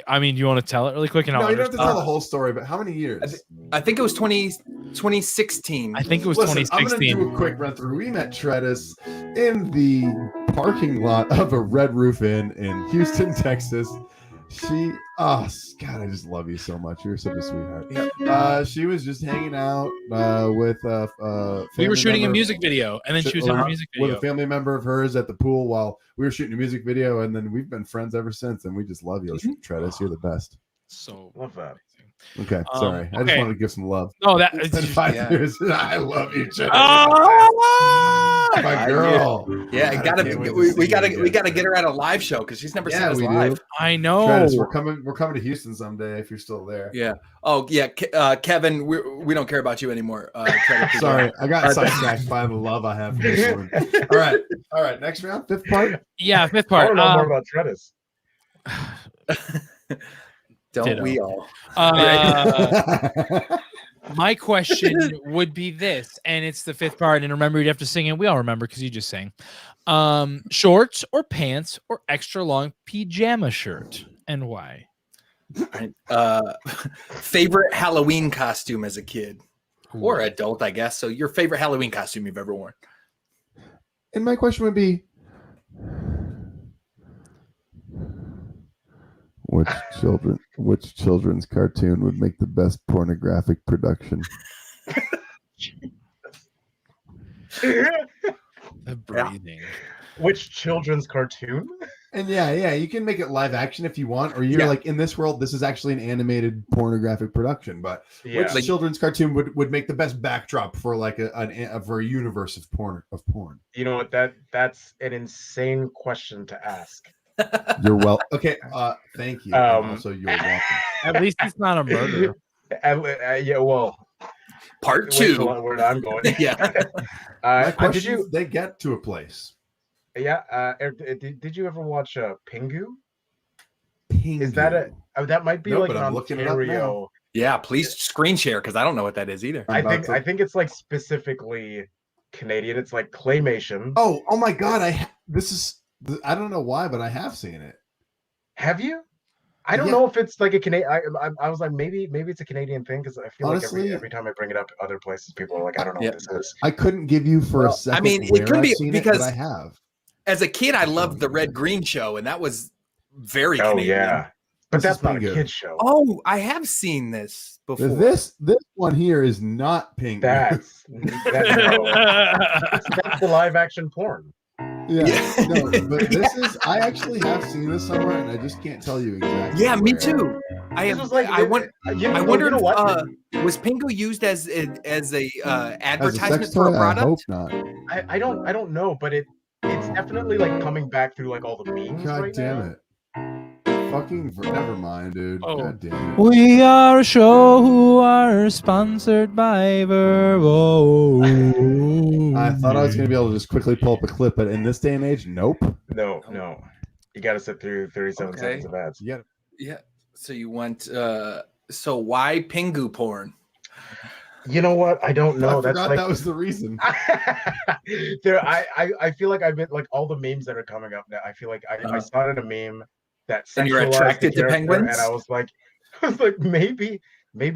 I mean, do you want to tell it really quick? No, you don't have to tell the whole story, but how many years? I think it was 2016. I think it was 2016. I'm going to do a quick run through. We met Tretis in the parking lot of a Red Roof Inn in Houston, Texas. God, I just love you so much. You're such a sweetheart. Yeah. She was just hanging out with we were shooting a music video, and then she was in a music video with a family member of hers at the pool while we were shooting a music video, and then we've been friends ever since, and we just love you, Tretis. You're the best. So love that. Okay, sorry. I just wanted to give some love. No, it's been 5 years. I love you, Tretis. My girl. Yeah, we gotta get her at a live show because she's never seen us live. I know. Tretis, we're coming to Houston someday if you're still there. Yeah. Oh yeah, Kevin, we don't care about you anymore. Sorry, I got sidetracked by the love I have for this one. All right. Next round, fifth part. Yeah, fifth part. I don't know more about Tretis. Don't we all? My question would be this, and it's the fifth part. And remember, you'd have to sing it. We all remember because you just sang. Shorts or pants or extra long pajama shirt, and why? Favorite Halloween costume as a kid or adult, I guess. So your favorite Halloween costume you've ever worn? And my question would be, which children's cartoon would make the best pornographic production? The breathing. Which children's cartoon? And yeah, you can make it live action if you want, or you're like, in this world, this is actually an animated pornographic production. But which children's cartoon would make the best backdrop for like for a universe of porn? You know what? That's an insane question to ask. You're okay. Thank you. Also, you're welcome. At least it's not a murder. Yeah. Well, part two. Where I'm going. Yeah. My question is, they get to a place. Yeah. Did you ever watch Pingu? Pingu. Is that that might be like an Ontario? Yeah. Please screen share because I don't know what that is either. I think it's like specifically Canadian. It's like claymation. Oh my God! I don't know why, but I have seen it. Have you? I don't know if it's like a Canadian. I was like, maybe it's a Canadian thing because I feel honestly, like every time I bring it up, other places people are like, I don't know what this is. I couldn't give you for a second. I mean, it could be because I have. As a kid, I loved the Red Green Show, and that was very Canadian. Yeah, but that's not a kid's show. Oh, I have seen this before. This one here is not pink. That's the live action porn. Yeah, no, but this is. I actually have seen this somewhere, and I just can't tell you exactly. Yeah, me too. I wonder. Was Pingu used as a advertisement for a product? I hope not. I don't know, but it's definitely like coming back through like all the memes. God right damn now. it! fucking never mind, dude. Oh. God damn it. We are a show who are sponsored by Verbo. I thought I was gonna be able to just quickly pull up a clip, but in this day and age, nope. No. You got to sit through 37 Okay. seconds of ads. Yeah. Yeah. So you went. So why Pingu porn? You know what? I don't know. I That's forgot like that was the reason. I feel like I've been like all the memes that are coming up now. I feel like I started a meme that And you're sexualized the attracted to character, penguins? and I was like maybe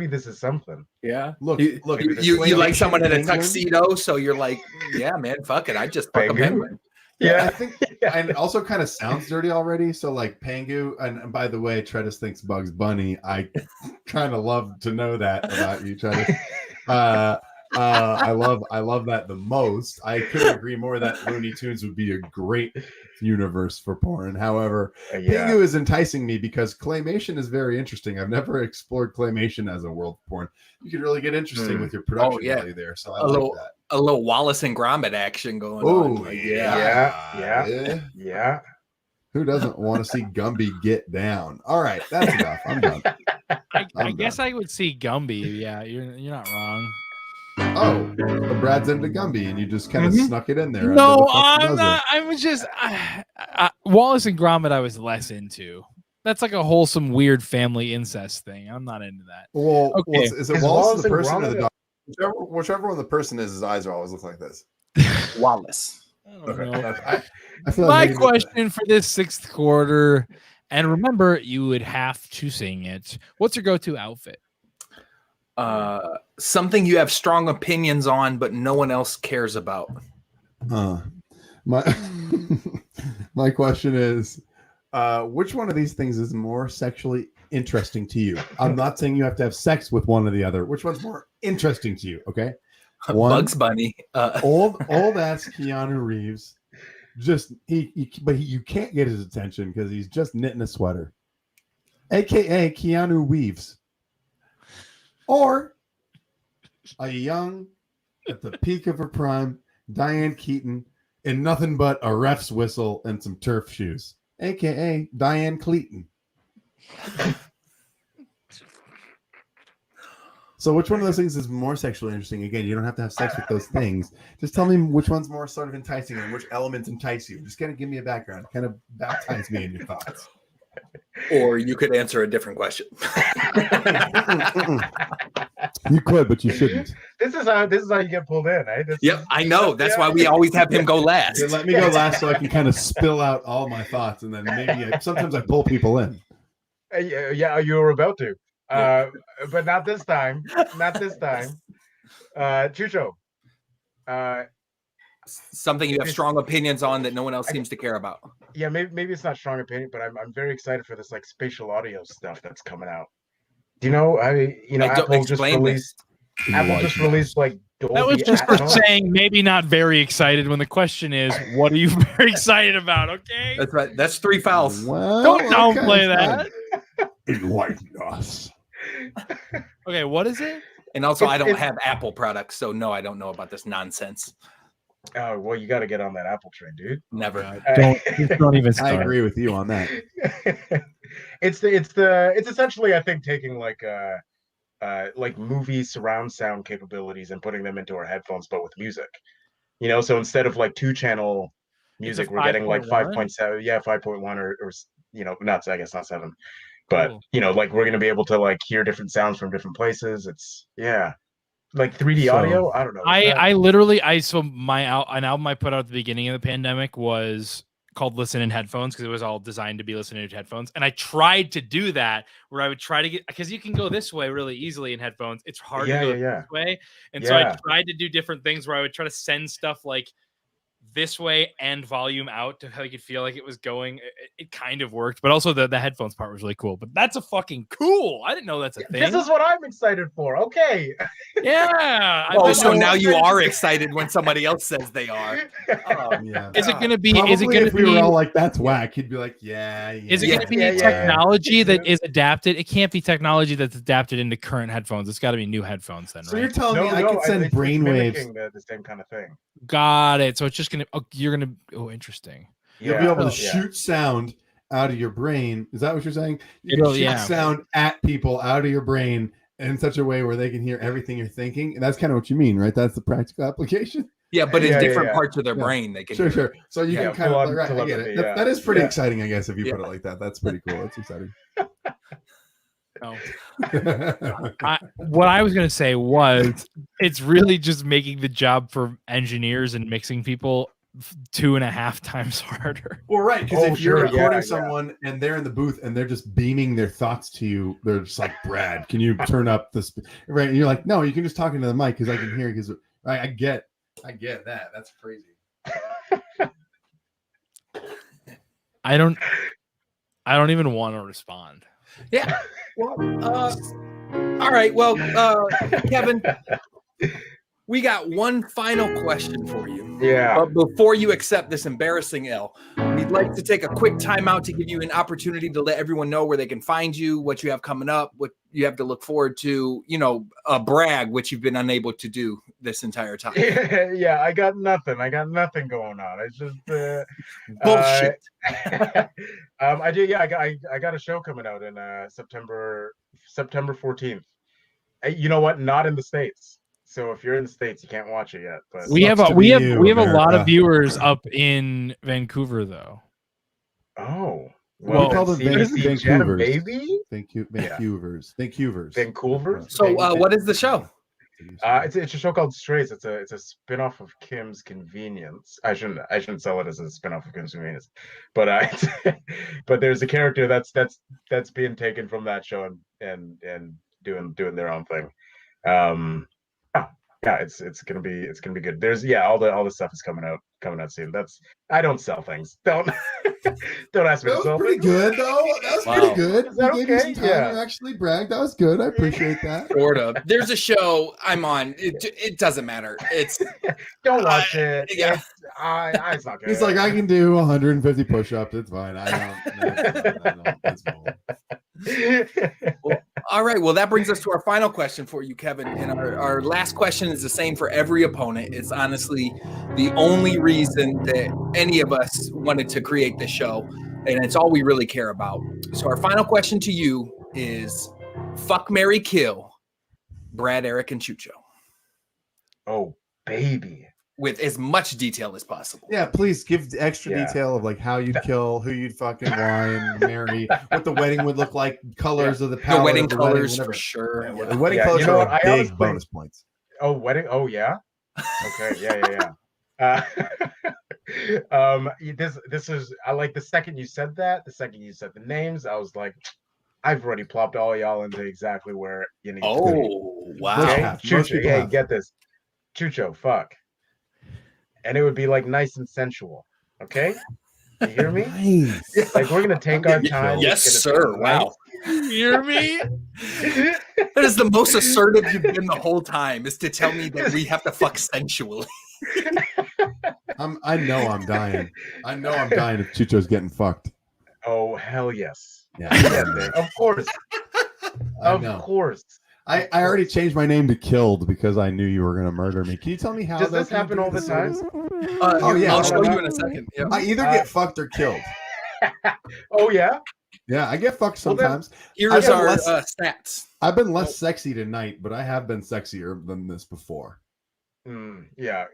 this is something. Yeah. Look, You like claymation someone in a penguin? tuxedo, so you're like, yeah, man, fuck it, I just fuck a Penguin? penguin. Yeah. I think, and it also kind of sounds dirty already. So like Pangu, and by the way, Tretis thinks Bugs Bunny. I kind of love to know that about you, Tretis. I love that the most. I couldn't agree more that Looney Tunes would be a great universe for porn. However, Pingu is enticing me because claymation is very interesting. I've never explored claymation as a world of porn. You could really get interesting with your production value there. So I like that. A little Wallace and Gromit action going Oh, on. Like, Yeah. Who doesn't want to see Gumby get down? All right, that's enough. I'm done. I guess I would see Gumby. Yeah, you're not wrong. Oh, but Brad's into Gumby, and you just kind of snuck it in there. No, I'm not. I was just Wallace and Gromit. I was less into. That's like a wholesome, weird family incest thing. I'm not into that. Well, okay. is it Wallace the person or the dog? Whichever one the person is, his eyes are always look like this. Wallace. I My feel like question for this sixth quarter, and remember, you would have to sing it. What's your go-to outfit? Something you have strong opinions on, but no one else cares about. My my question is, which one of these things is more sexually interesting to you? I'm not saying you have to have sex with one or the other. Which one's more interesting to you? Okay, Bugs Bunny. Old ass Keanu Reeves. Just you can't get his attention because he's just knitting a sweater, aka Keanu Weaves, or a young, at the peak of her prime, Diane Keaton in nothing but a ref's whistle and some turf shoes, aka Diane Cleaton. So which one of those things is more sexually interesting? Again, you don't have to have sex with those things. Just tell me which one's more sort of enticing and which elements entice you. Just kind of give me a background. Kind of baptize me in your thoughts. Or you could answer a different question. You could, but you shouldn't. This is how you get pulled in, eh? Yep, I know. That's why we always have him go last. Yeah, let me go last so I can kind of spill out all my thoughts, and then maybe sometimes I pull people in. Yeah, you were about to. But not this time. Not this time. Chucho. Something you have strong opinions on that no one else seems to care about. Yeah, maybe it's not strong opinion, but I'm very excited for this like spatial audio stuff that's coming out. Do you know? Apple just released like Dolby That was just for Atmos. saying maybe not very excited when the question is, what are you very excited about? Okay. That's right. That's 3 fouls. Well, Don't downplay that. Enlighten us. Okay, what is it? And also, I don't have Apple products, so no, I don't know about this nonsense. Oh well, you got to get on that Apple train, dude. Never. Don't even start. I agree with you on that. It's essentially, I think, taking like movie surround sound capabilities and putting them into our headphones, but with music. You know, so instead of like 2-channel music, we're getting like 5.7, 5.1 or not, I guess not 7. But like we're gonna be able to like hear different sounds from different places. It's like 3D audio. I don't know. An album I put out at the beginning of the pandemic was called Listen in Headphones because it was all designed to be listening to headphones. And I tried to do that where I would try to get, because you can go this way really easily in headphones. It's hard to go this way. And so I tried to do different things where I would try to send stuff like this way and volume out to make it feel like it was going. It kind of worked, but also the headphones part was really cool. But that's a fucking cool. I didn't know that's a thing. This is what I'm excited for. Okay. Yeah. Oh, so now you are excited when somebody else says they are. Yeah. Is it going to be? Probably Is it going to if we be? were all like, that's whack, he'd be like, yeah. Is it going to be technology that is adapted? It can't be technology that's adapted into current headphones. It's got to be new headphones then, So right? you're telling me I could send brainwaves? The same kind of thing. Got it. So it's just gonna. You're gonna. Oh, interesting. You'll be able to shoot sound out of your brain. Is that what you're saying? You It'll- can shoot yeah. sound at people out of your brain in such a way where they can hear everything you're thinking. And that's kind of what you mean, right? That's the practical application. Yeah, but in Yeah, different yeah. parts of their Yeah. brain, they can. Sure, hear it. sure. So you Yeah, can kind of full-on right, I get telepathy, it. yeah. That is pretty Yeah. exciting, I guess, if you Yeah. put it like that. That's pretty cool. That's exciting. No. What I was going to say was it's really just making the job for engineers and mixing people 2.5 times harder. Well, right, because Oh, if you're sure, recording yeah. someone and they're in the booth and they're just beaming their thoughts to you, they're just like, Brad, can you turn up this? Right, and you're like, no, you can just talk into the mic because I can hear. Because I get that. That's crazy. I don't even want to respond. Yeah. Well, all right. Well, Kevin, we got one final question for you. Yeah. But before you accept this embarrassing L, we'd like to take a quick time out to give you an opportunity to let everyone know where they can find you, what you have coming up, what you have to look forward to, a brag, which you've been unable to do this entire time. Yeah, I got nothing. I got nothing going on. It's just Bullshit. I do. Yeah, I got a show coming out in September 14th. You know what? Not in the States. So if you're in the States, you can't watch it yet. But We have Sucks a to we be have you, we have a lot America. of viewers up in Vancouver though. oh, Well, we call them then see Jenna, Vancouvers. baby. Vancouver's. So what is the show? It's a show called Strays. It's a spin-off of Kim's Convenience. I shouldn't sell it as a spin-off of Kim's Convenience, but but there's a character that's being taken from that show and doing their own thing. Yeah, it's gonna be good. There's all the stuff is coming out soon. I don't sell things. Don't ask me That to sell was pretty things. good, though. That was Wow. pretty good. Is that You gave me okay? some time Yeah. to actually brag. That was good. I appreciate that. Sort of. There's a show I'm on. It doesn't matter. It's Don't watch it. yeah. It's not good. He's like, I can do 150 push-ups. It's fine. I don't. It's cool. all right. Well, that brings us to our final question for you, Kevin. And our last question is the same for every opponent. It's honestly the only reason that any of us wanted to create this show, and it's all we really care about. So our final question to you is: fuck, marry, kill Brad, Eric, and Chucho Oh, baby. with as much detail as possible. Yeah, please give extra Yeah. detail of like how you'd kill, who you'd fucking wine, marry, what the wedding would look like, colors of the The palette, wedding of the colors whatever. for sure. Yeah, The wedding Yeah, colors you know are what? I big honestly- bonus points. Oh, wedding. Oh, yeah. Okay. Yeah. This is. I like the second you said that. The second you said the names, I was like, I've already plopped all y'all into exactly where you need to be. Oh, wow. Most Okay, have. Most Chucho. people Hey, have. get this. Chucho, fuck. And it would be like nice and sensual. Okay? You hear me? Nice. Like we're gonna take our time. Yes, It's gonna sir. be Wow. You hear me? That is the most assertive you've been the whole time, is to tell me that we have to fuck sensually. I know I'm dying. I know I'm dying if Chucho's getting fucked. Oh, hell yes. Yeah. Yeah, of course. I know. Of course. I already changed my name to Killed because I knew you were going to murder me. Can you tell me how? Does though? this Can you happen do all the this time? service? Oh, yeah. I'll show you in a second. Yeah. I either get fucked or killed. Oh yeah? Yeah, I get fucked Well, then- sometimes. Here's I've been our less- stats. I've been less sexy tonight, but I have been sexier than this before. Yeah.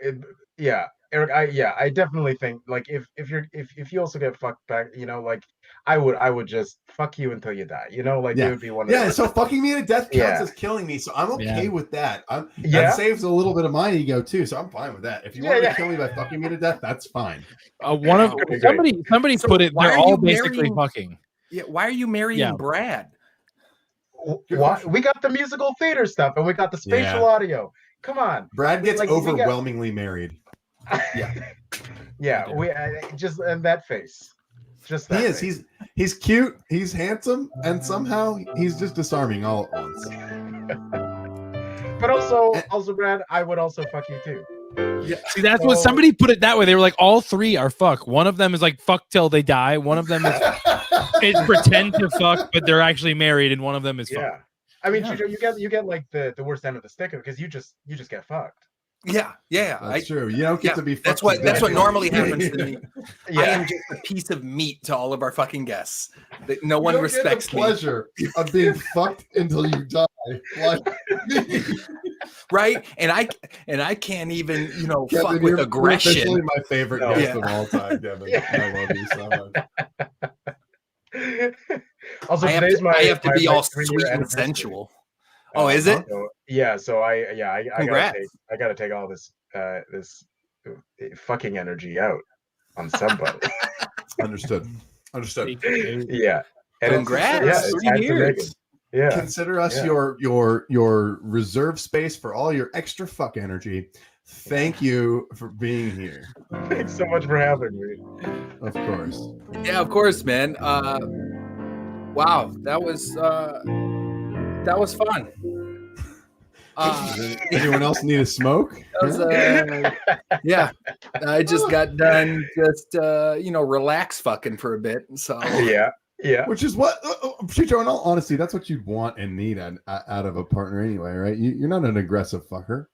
Eric, I definitely think like if you also get fucked back, like I would just fuck you until you die. Like Yeah. it would be one of Yeah, those. so fucking me to death counts Yeah. as killing me, so I'm okay Yeah. with that. Yeah. That saves a little bit of my ego too, so I'm fine with that. If you Yeah, want yeah. to kill me by fucking me to death, that's fine. One of Okay, great. somebody So put it. why They're are all you basically marrying- fucking. Yeah, why are you marrying Yeah. Brad? Why? We got the musical theater stuff and we got the spatial Yeah. audio. Come on. Brad gets Like, we got- overwhelmingly married. Yeah, we just and that face. Just that He is. face. He's cute. He's handsome, and somehow he's just disarming all at once. But also, Brad, I would also fuck you too. See, that's what So- somebody put it that way. They were like, all three are fuck. One of them is like fuck till they die. One of them is pretend to fuck, but they're actually married, and one of them is fuck. Yeah. I mean, Yeah. Chucho, you get like the worst end of the stick because you just get fucked. Yeah. That's true. You don't get to be. That's what normally happens to me. Yeah. I am just a piece of meat to all of our fucking guests. That no one respects the pleasure of being fucked until you die. Like me. Right? And I can't even, Kevin, fuck with aggression. You're officially my favorite guest of all time, Kevin. I love you so much. Also, I have to be all sweet and sensual. Oh, is it? So I Congrats. gotta take all this fucking energy out on somebody. Understood. Yeah. And congrats. It's 3 years. Yeah. Consider us your reserve space for all your extra fuck energy. Thank you for being here. Thanks so much for having me. Of course. Yeah, of course, man. Wow, that was fun. Does anyone else need a smoke? Yeah, I just got done relax fucking for a bit. So yeah. Which is what, Chucho, in all honesty, that's what you'd want and need out of a partner anyway, right? You're not an aggressive fucker.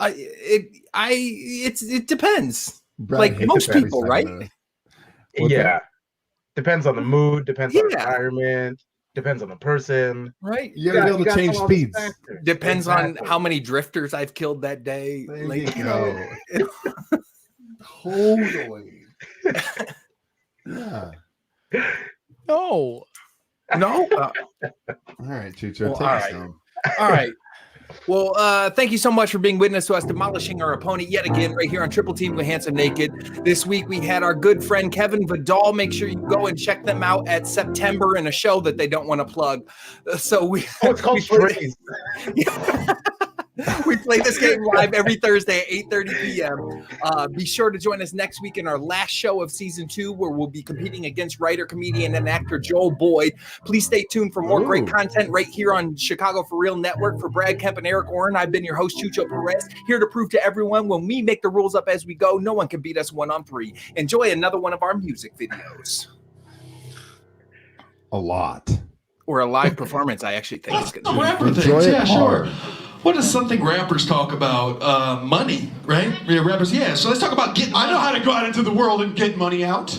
It depends. Brad like hates most every people, second right? of it. Yeah. Depends on the mood, depends on the environment, depends on the person. Right. You gotta be able to change speeds. Depends on how many drifters I've killed that day. There you go. Totally. Yeah. No. No. All right, Chucho. Well, Take us home. All right. Well, thank you so much for being witness to us demolishing our opponent yet again right here on Triple Team with Handsome Naked. This week we had our good friend Kevin Vidal. Make sure you go and check them out at September in a show that they don't want to plug. It's called Freeze. We play this game live every Thursday at 8:30 p.m. Be sure to join us next week in our last show of season 2, where we'll be competing against writer, comedian, and actor Joel Boyd. Please stay tuned for more great content right here on Chicago For Real Network. For Brad Kemp and Eric Oren, I've been your host, Chucho Pérez, here to prove to everyone when we make the rules up as we go, no one can beat us 1-on-3. Enjoy another one of our music videos. A lot. Or a live performance, I actually think it's going to be. Rapper things, yeah, sure. What is something rappers talk about? Money, right? Yeah, rappers, yeah. So let's talk about getting money. I know how to go out into the world and get money out.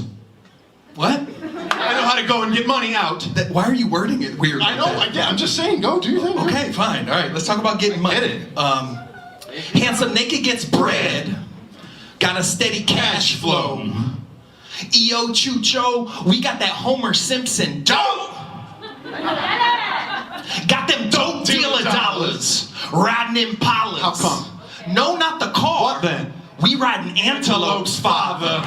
What? I know how to go and get money out. Why are you wording it weird? I know, I'm just saying, go do your thing. Okay, fine. All right, let's talk about getting money. Handsome Naked gets bread. Got a steady cash flow. EO Chucho, we got that Homer Simpson dope. Got them dope dealer dollars. Riding Impalas. How come? No, not the car. What then? We riding antelopes, father.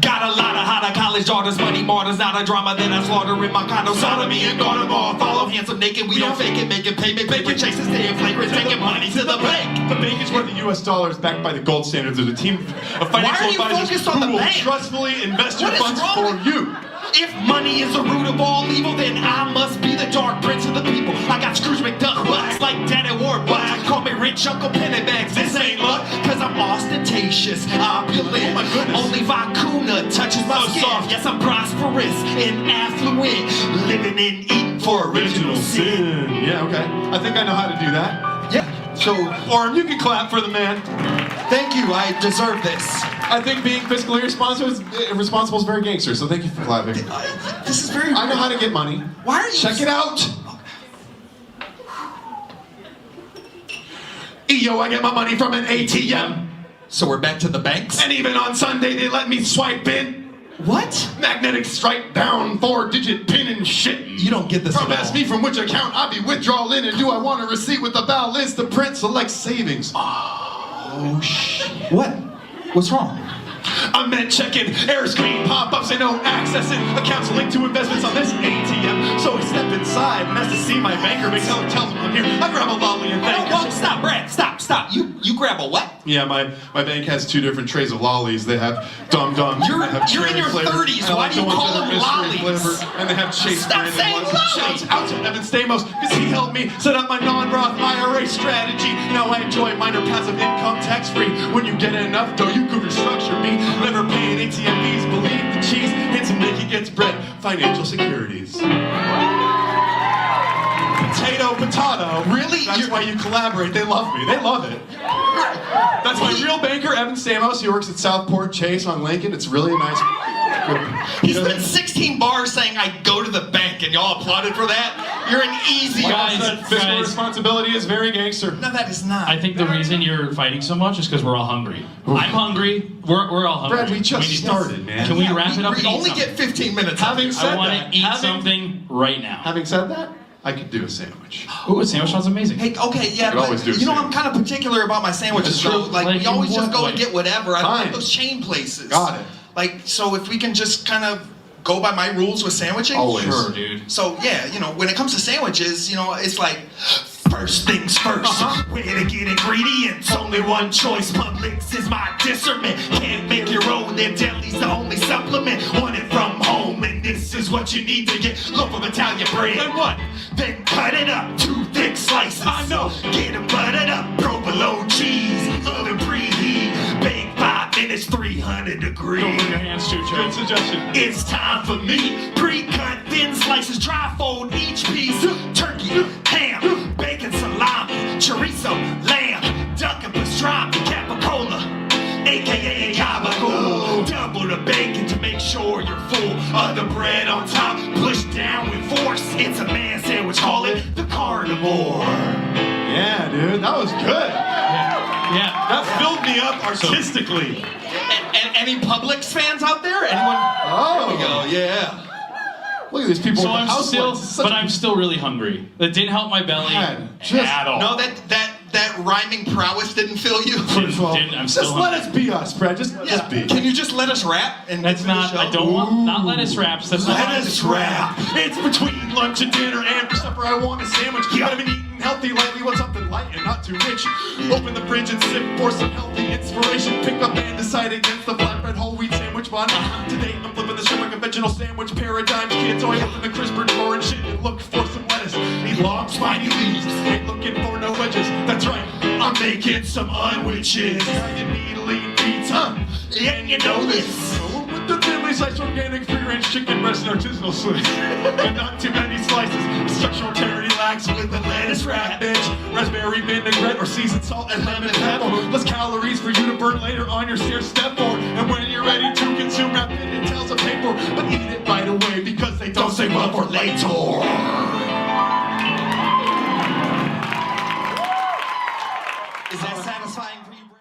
Got a lot of hot college daughters, money martyrs, not a drama, then I slaughter in my condo, sodomy and Gardevoir. Follow Handsome Naked, we don't fake it, making payment, paper chases, staying flagrant, taking money to the bank. The bank is where the U.S. dollar is backed by the gold standards of a team of financial advisors on the who will bank? trustfully invest your funds for you. If money is the root of all evil, then I must be the dark prince of the people. I got Scrooge McDuck bucks like Daddy Warbucks. Call me Rich Uncle Pennybags, this ain't luck. Cause I'm ostentatious, opulent. Oh my goodness. Only Vacuna touches my skin. Soft. Yes, I'm prosperous and affluent. Living and eating for original sin. Yeah, okay. I think I know how to do that. Yeah. So, Oren, you can clap for the man. Thank you, I deserve this. I think being fiscally responsible is very gangster, so thank you for clapping. This is very I know how to get money. Why are you... Check it out. EO, I get my money from an ATM. So we're back to the banks? And even on Sunday, they let me swipe in. What? Magnetic stripe down, 4-digit pin and shit. You don't get this From at all. ask me from which account I be withdrawing, and do I want a receipt with the balance to print select savings? Oh, shit. What? What's wrong? I meant checking air screen pop-ups and no accessing accounts linked to investments on this ATM. So I step inside and has to see my banker. Makes tells him I'm here. I grab a lolly and thank Whoa, stop, Brad. Stop. You grab a what? Yeah, my bank has 2 different trays of lollies. They have dum-dums. You're cherry in your flavor, 30s. and I Why like do you the ones call that are them mystery lollies? flavor, and they have Chase Stop branded saying ones. lollies. Shouts out to Evan Stamos because he helped me set up my non-Roth IRA strategy. Now I enjoy minor passive income tax-free. When you get enough dough, you could restructure me. Never paying ATM fees. Believe the cheese. Handsome Naked gets bread. Financial securities. Tomato, potato. Really? That's why you collaborate. They love me. They love it. That's my real banker, Evan Stamos. He works at Southport Chase on Lincoln. It's really nice. He spent 16 bars saying I'd go to the bank, and y'all applauded for that? You're an easy Fiscal responsibility is very gangster. No, that is not. I think the reason you're fighting so much is because we're all hungry. I'm hungry. We're all hungry. Brad, we just started, man. Can we wrap it up? We only get 15 minutes. Having said I want that, to eat something right now. Having said that, I could do a sandwich. Ooh, a sandwich sounds amazing. Hey, okay, yeah, could always but do you know, a I'm kind of particular about my sandwiches, though. Like, we in always just what go way? and get whatever. I don't Fine. like those chain places. Got it. Like, so if we can just kind of go by my rules with sandwiching? Always. Sure, dude. So, yeah, you know, when it comes to sandwiches, you know, it's like, first things first, where to get ingredients, only one choice, Publix is my discernment, can't make your own, their deli's the only supplement, want it from home, and this is what you need to get, loaf of Italian bread. Then what? Then cut it up, 2 thick slices, I know, get them buttered up, provolone cheese, oven preheat, bake 5 minutes, 300 degrees. Don't bring your hands, Chucho. Good suggestion. It's time for me, pre-cut thin slices, dry fold each piece, turkey, ham, bacon, salami, chorizo, lamb, duck and pastrami, capicola, aka gabagool. Double the bacon to make sure you're full of the bread on top, push down with force. It's a man sandwich, call it the carnivore. Yeah, dude, that was good. Yeah. That filled me up artistically. And any Publix fans out there? Anyone? Oh. There we go, yeah. Look at these people. So with the I'm still, housewives. but I'm still really hungry. That didn't help my belly at all. No, that rhyming prowess didn't fill you? I'm still Just let us be us, Brad. Just be. Can you just let us rap? And That's not. I don't want. Not lettuce wraps. That's not. Let us rap. It's between lunch and dinner, and for supper I want a sandwich. I've been eating healthy lately, want something light and not too rich. Open the fridge and sip for some healthy inspiration. Pick up and decide against the flatbread whole wheat sandwich bun. Today I'm flipping the script, conventional sandwich paradigms. Kids always open the crisper drawer and shit and look for some lettuce. Need long spiny leaves, ain't looking for no wedges. That's right, I'm making some unwitches. Now you need a lean pizza, and you know this. With the thinly sliced organic free-range chicken breast and artisanal slice. And not too many slices. Structural integrity lacks with the lettuce wrap, bitch. Raspberry vinaigrette or seasoned salt and lemon pepper. Less calories for you to burn later on your stair step for. And when you're ready to consume, wrap it in towels of paper. But eat it right away because they don't save up for later. Is that satisfying for you, Brad?